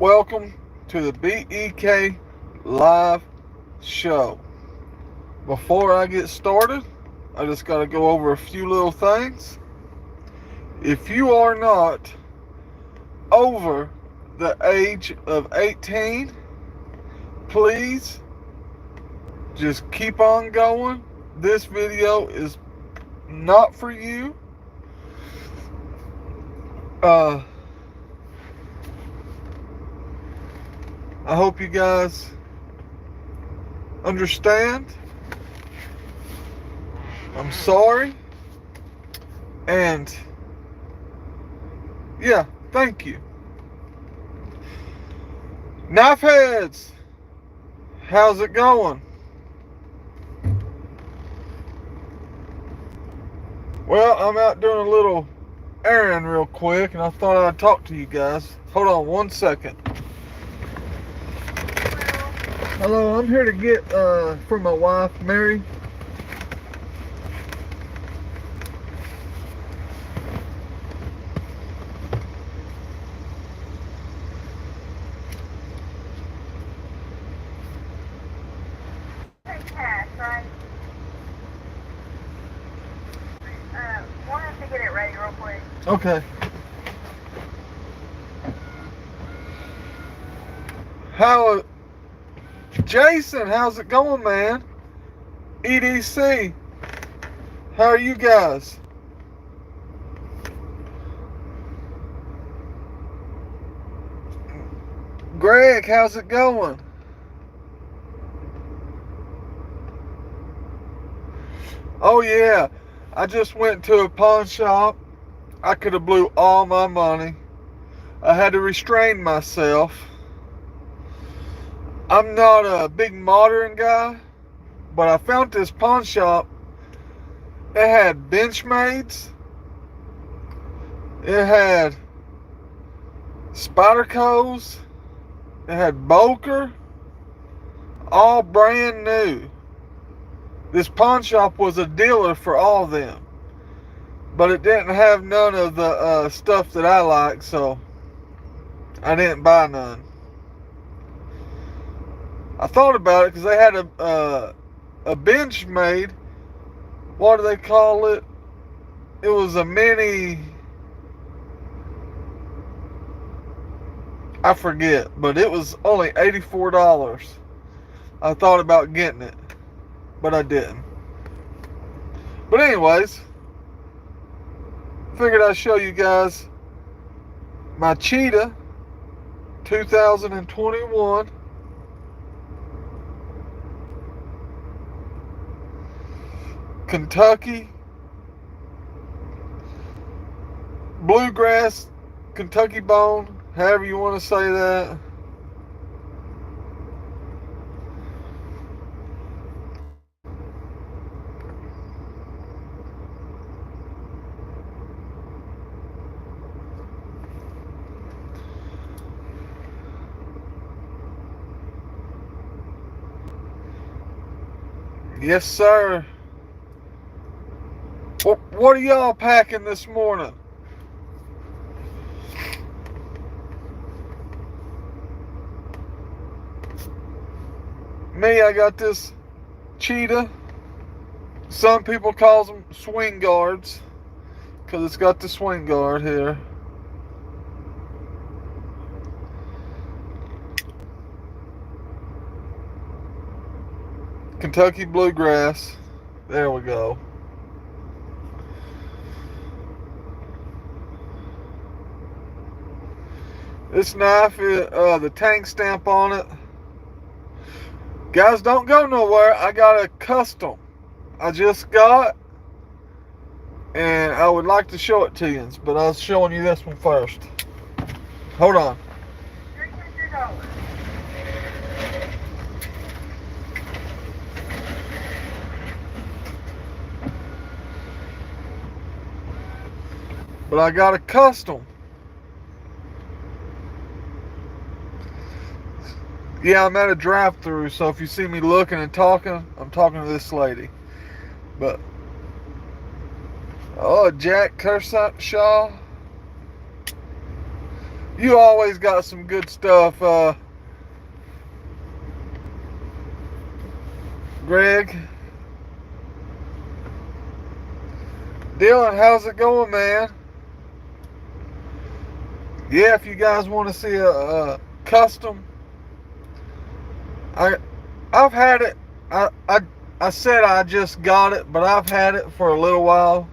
Welcome to the BEK live show. Before I get started, I just got to go over a few little things. If you are not over the age of 18, please just keep on going. This video is not for you. I hope you guys understand. I'm sorry. And yeah, thank you. Knife heads, how's it going? Well, I'm out doing a little errand real quick, and I thought I'd talk to you guys. Hold on one second. Hello, I'm here to get for my wife, Mary. Cash, right? Wanted to get it ready real quick. Okay. Jason, how's it going, man? EDC, how are you guys? Greg, how's it going? Oh yeah, I just went to a pawn shop. I could have blew all my money. I had to restrain myself. I'm not a big modern guy, but I found this pawn shop. It had Benchmades. It had Spydercos. It had Boker. All brand new. This pawn shop was a dealer for all of them. But it didn't have none of the stuff that I like, so I didn't buy none. I thought about it because they had a Benchmade. What do they call it? It was a mini. I forget, but it was only $84. I thought about getting it, but I didn't. But anyways, figured I'd show you guys my Cheetah 2021. Kentucky Bluegrass, Kentucky Bone, however you want to say that. Yes, sir. What are y'all packing this morning? Me, I got this Cheetah. Some people call them swing guards because it's got the swing guard here. Kentucky Bluegrass. There we go. This knife is the tank stamp on it. Guys, don't go nowhere. I got a custom I just got, and I would like to show it to you, but I was showing you this one first. Hold on. But I got a custom. Yeah, I'm at a drive-thru, so if you see me looking and talking, I'm talking to this lady. But oh, Jack Kershaw. You always got some good stuff, Greg. Dylan, how's it going, man? Yeah, if you guys want to see a custom, I've had it. I said I just got it, but I've had it for a little while.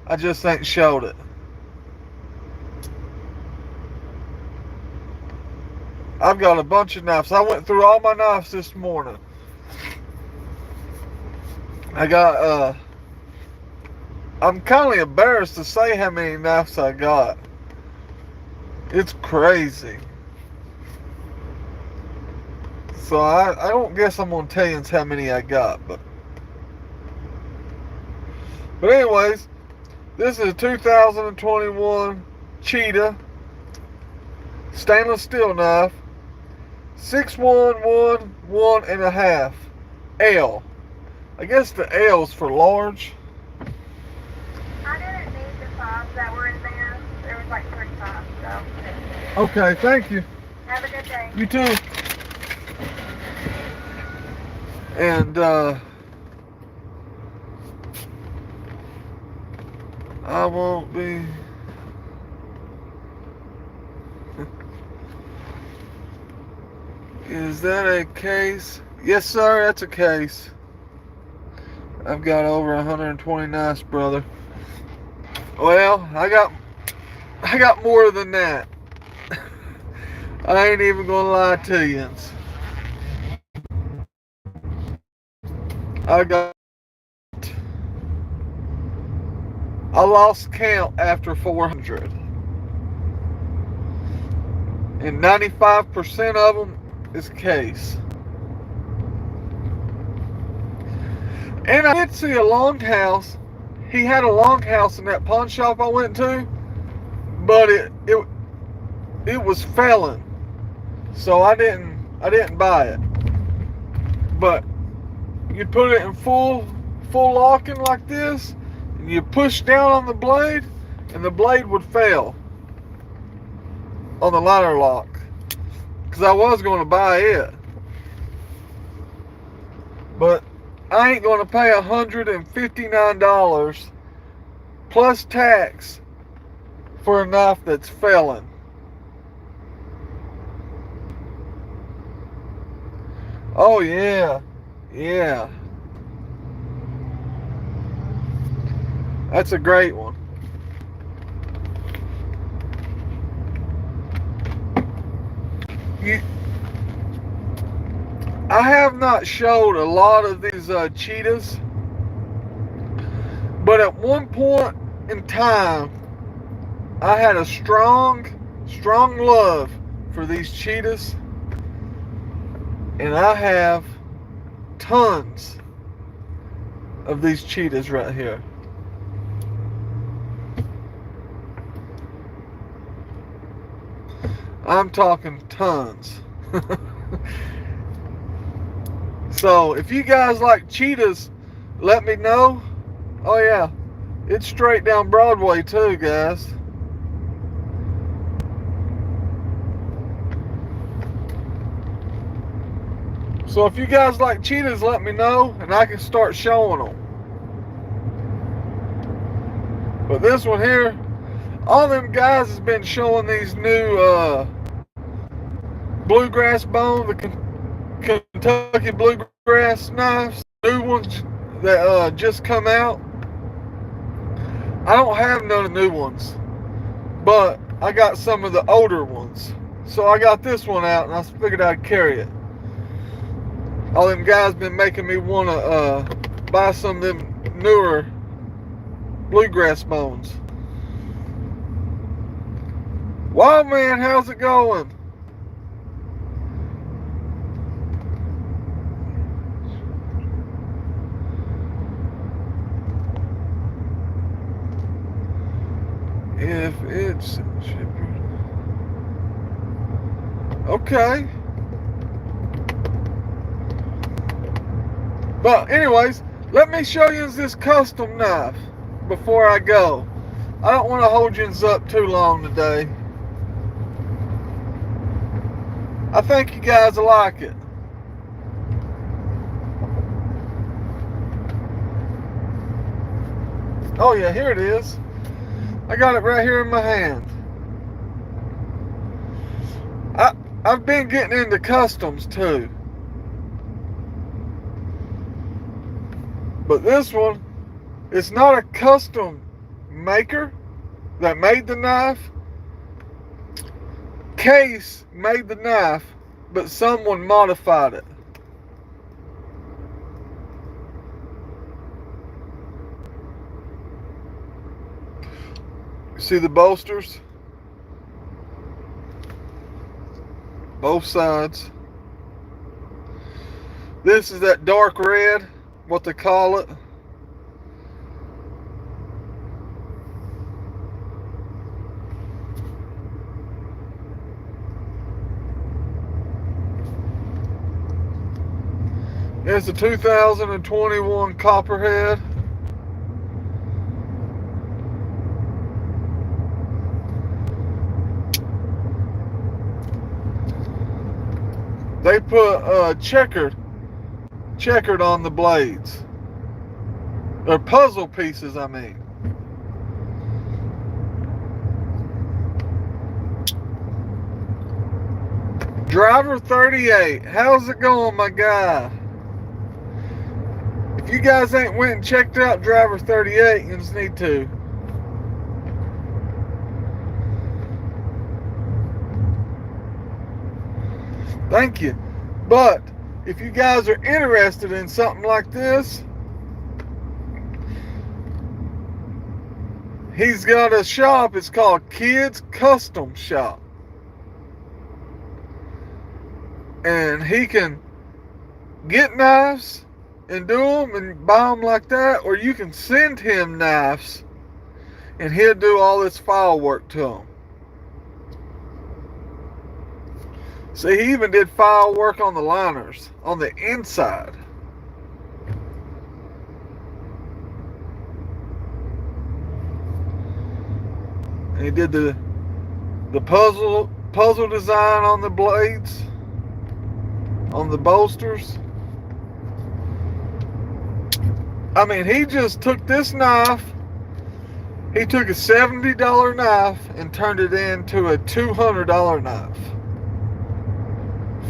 I just ain't showed it. I've got a bunch of knives. I went through all my knives this morning. I got I'm kind of embarrassed to say how many knives I got. It's crazy. So I don't guess I'm gonna tell you how many I got, but anyways, this is a 2021 Cheetah stainless steel knife, 6111 L. I guess the L's for large. I didn't need the 5s that were in there. There was like 35, so. Okay, thank you. Have a good day. You too. And I won't be. Is that a case? Yes, sir, that's a case. I've got over 120 knives, brother. Well, I got more than that. I ain't even gonna lie to you. I lost count after 400. And 95% of them is case. And I did see a longhouse. He had a longhouse in that pawn shop I went to, but it was failing, so I didn't buy it. But you put it in full locking like this, and you push down on the blade, and the blade would fail on the liner lock. Because I was going to buy it, but I ain't going to pay $159 plus tax for a knife that's failing. Oh yeah, yeah. That's a great one. I have not showed a lot of these cheetahs, but at one point in time, I had a strong love for these cheetahs, and I have tons of these cheetahs right here. I'm talking tons. So if you guys like cheetahs, let me know. Oh yeah, it's straight down Broadway too, guys. So if you guys like cheetahs, let me know, and I can start showing them. But this one here, all them guys has been showing these new bluegrass bone, the Kentucky bluegrass knives, new ones that just come out. I don't have none of the new ones, but I got some of the older ones. So I got this one out, and I figured I'd carry it. All them guys been making me want to buy some of them newer bluegrass bones. Wild man, how's it going? If it's okay. But anyways, let me show you this custom knife before I go. I don't want to hold you up too long today. I think you guys will like it. Oh yeah, here it is. I got it right here in my hand. I've been getting into customs too. But this one, it's not a custom maker that made the knife. Case made the knife, but someone modified it. See the bolsters? Both sides. This is that dark red, what they call it. It's a 2021 Copperhead. They put checkered on the blades. They're puzzle pieces, I mean. Driver 38, how's it going, my guy? If you guys ain't went and checked out Driver 38, you just need to. Thank you. But if you guys are interested in something like this, he's got a shop. It's called Kids Custom Shop. And he can get knives and do them and buy them like that, or you can send him knives and he'll do all this file work to them. See, he even did file work on the liners on the inside. And he did the puzzle design on the blades, on the bolsters. I mean, he just took this knife. He took a $70 knife and turned it into a $200 knife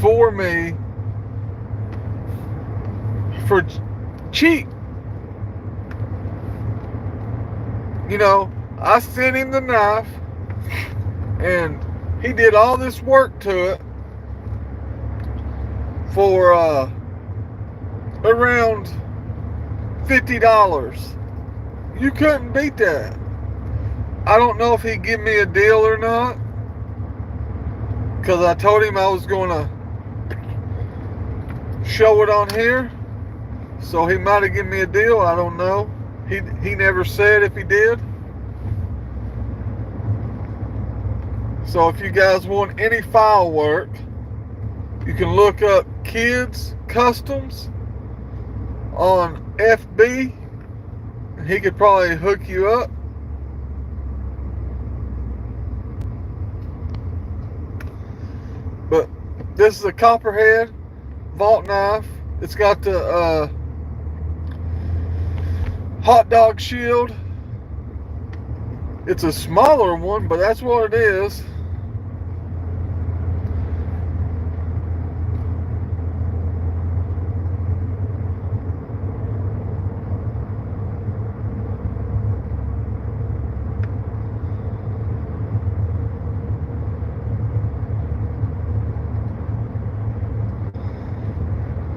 for me for cheap. You know, I sent him the knife and he did all this work to it for around $50. You couldn't beat that. I don't know if he'd give me a deal or not, because I told him I was going to show it on here, so he might have given me a deal. I don't know. He never said if he did. So if you guys want any file work, you can look up Kids Customs on FB, and he could probably hook you up. But this is a Copperhead vault knife. It's got the hot dog shield. It's a smaller one, but that's what it is.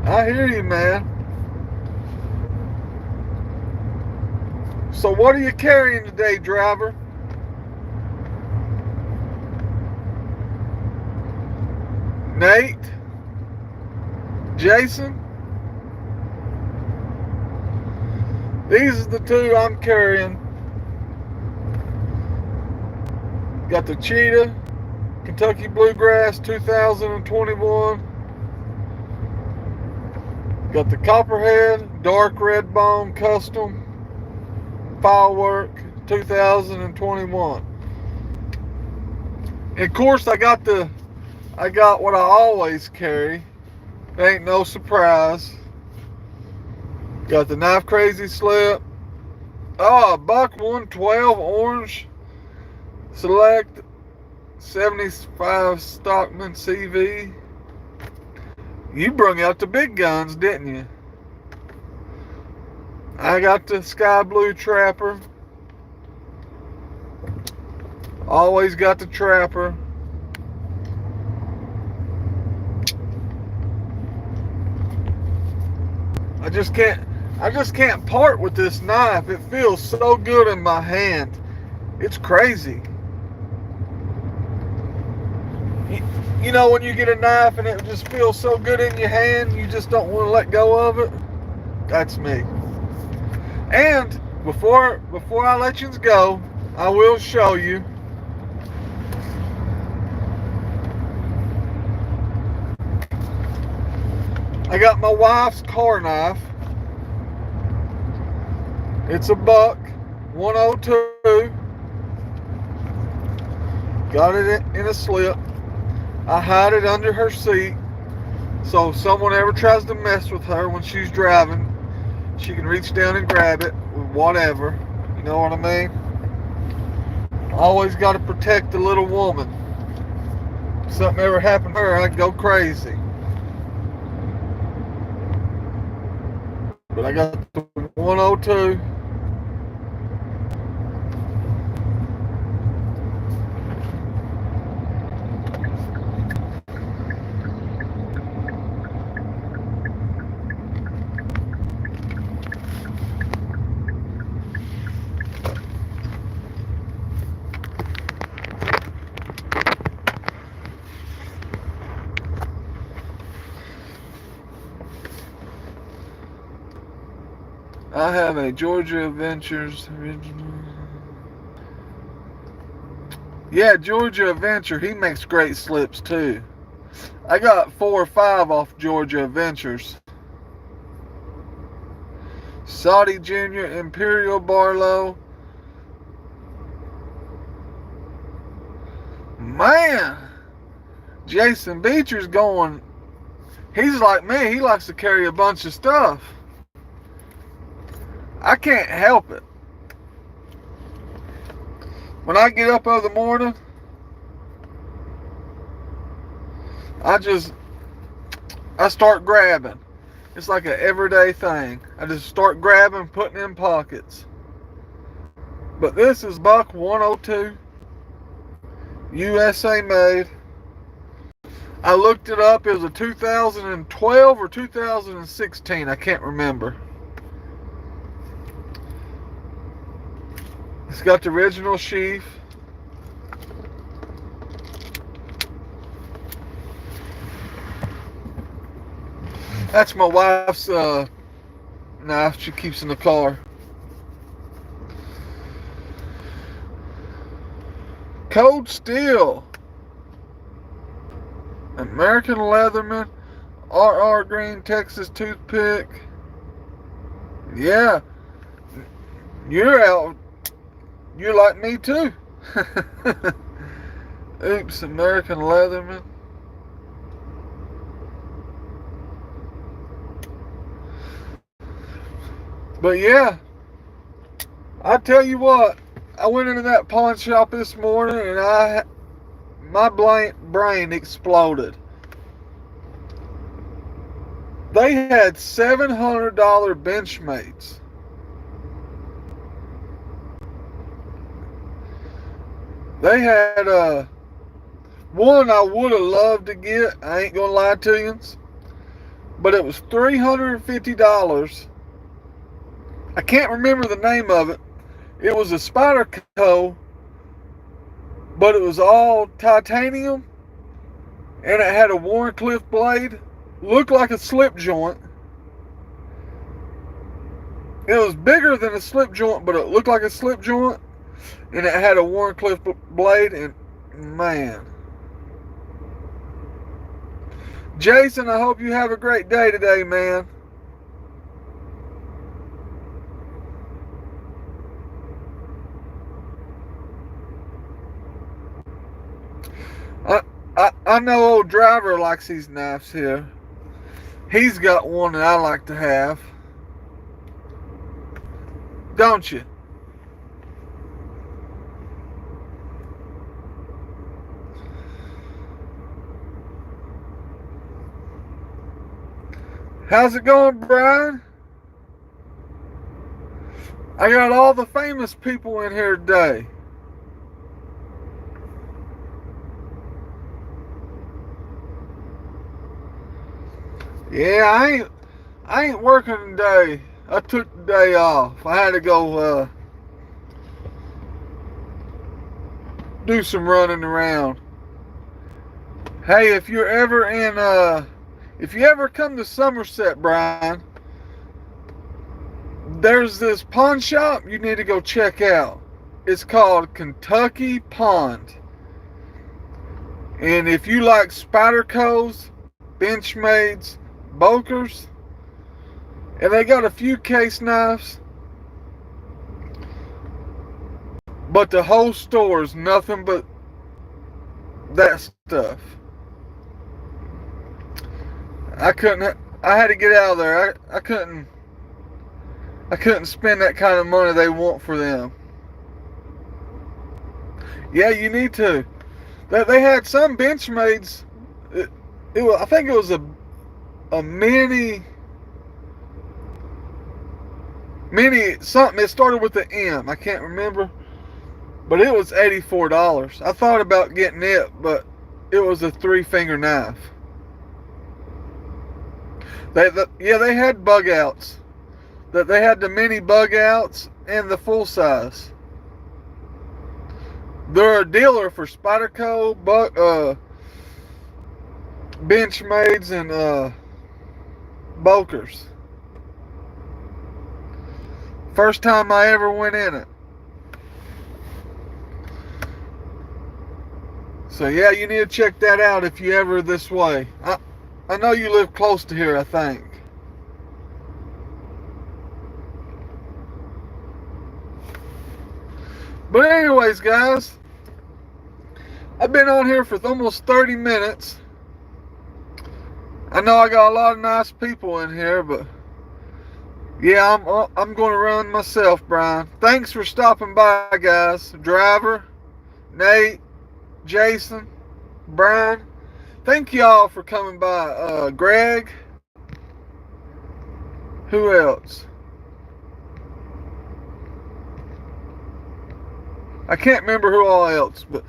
I hear you, man. So what are you carrying today, driver? Nate? Jason? These are the two I'm carrying. Got the Cheetah, Kentucky Bluegrass 2021. Got the Copperhead, dark red bone custom firework 2021. And of course I got the I got what I always carry. It ain't no surprise. Got the knife crazy slip. Oh, a buck 112 orange select 75 Stockman CV. You brung out the big guns, didn't you? I got the sky blue trapper. Always got the trapper. I just can't part with this knife. It feels so good in my hand. It's crazy. You know when you get a knife and it just feels so good in your hand, you just don't want to let go of it? That's me. And before I let you go, I will show you. I got my wife's car knife. It's a buck 102. Got it in a slip. I hide it under her seat, so if someone ever tries to mess with her when she's driving, she can reach down and grab it with whatever. You know what I mean? Always got to protect the little woman. If something ever happened to her, I'd go crazy. But I got the 102. I have a Georgia Adventures original. Yeah, Georgia Adventure. He makes great slips too. I got 4 or 5 off Georgia Adventures. Saudi Junior, Imperial Barlow. Man, Jason Beecher's going. He's like me. He likes to carry a bunch of stuff. I can't help it. When I get up in the morning, I start grabbing. It's like an everyday thing. I just start grabbing, putting in pockets. But this is buck 102, USA made. I looked it up. It was a 2012 or 2016. I can't remember. It's got the original sheath. That's my wife's knife she keeps in the car. Cold Steel. American Leatherman. RR Green Texas Toothpick. Yeah. You're out. You're like me too. Oops, American Leatherman. But yeah, I tell you what, I went into that pawn shop this morning and my brain exploded. They had $700 Benchmates. They had one I would have loved to get. I ain't gonna lie to you, but it was $350. I can't remember the name of it. It was a Spyderco, but it was all titanium, and it had a Warncliffe blade. Looked like a slip joint. It was bigger than a slip joint, but it looked like a slip joint, and it had a Warncliffe blade. And man, Jason, I hope you have a great day today, man. I know old driver likes these knives here. He's got one that I like to have. Don't you? How's it going, Brian? I got all the famous people in here today. Yeah, I ain't working today. I took the day off. I had to go do some running around. Hey, if you ever come to Somerset, Brian, there's this pawn shop you need to go check out. It's called Kentucky Pond. And if you like Spydercos, Benchmades, Bokers, and they got a few case knives, but the whole store is nothing but that stuff. I had to get out of there. I couldn't spend that kind of money they want for them. Yeah, you need to. They had some Benchmades. I think it was a mini something. It started with the M. I can't remember, but it was $84. I thought about getting it, but it was a 3-finger knife. They had bug outs. They had the mini bug outs and the full size. They're a dealer for Spyderco, Benchmades, and Bokers. First time I ever went in it. So yeah, you need to check that out if you ever this way. I know you live close to here, I think. But anyways, guys, I've been on here for almost 30 minutes. I know I got a lot of nice people in here, but yeah, I'm going to run myself, Brian. Thanks for stopping by, guys. Driver, Nate, Jason, Brian. Thank y'all for coming by. Greg. Who else? I can't remember who all else, but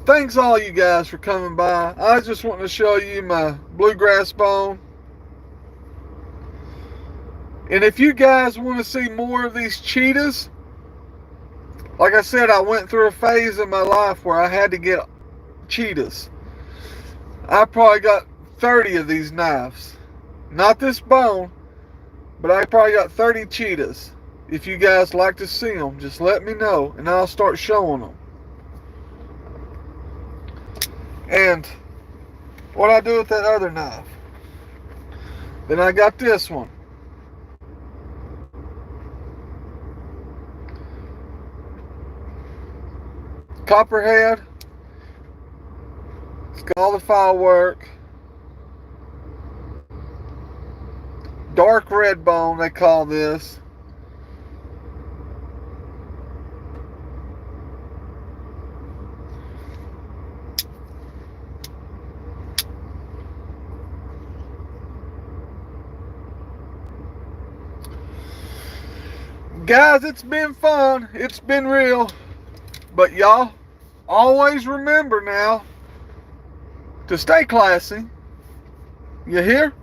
thanks all you guys for coming by. I just want to show you my bluegrass bone. And if you guys want to see more of these cheetahs, like I said, I went through a phase in my life where I had to get cheetahs. I probably got 30 of these knives. Not this bone, but I probably got 30 cheetahs. If you guys like to see them, just let me know and I'll start showing them. And what I do with that other knife. Then I got this one. Copperhead. It's got all the file work. Dark red bone, they call this. Guys, it's been fun. It's been real. But y'all, always remember now to stay classy. You hear?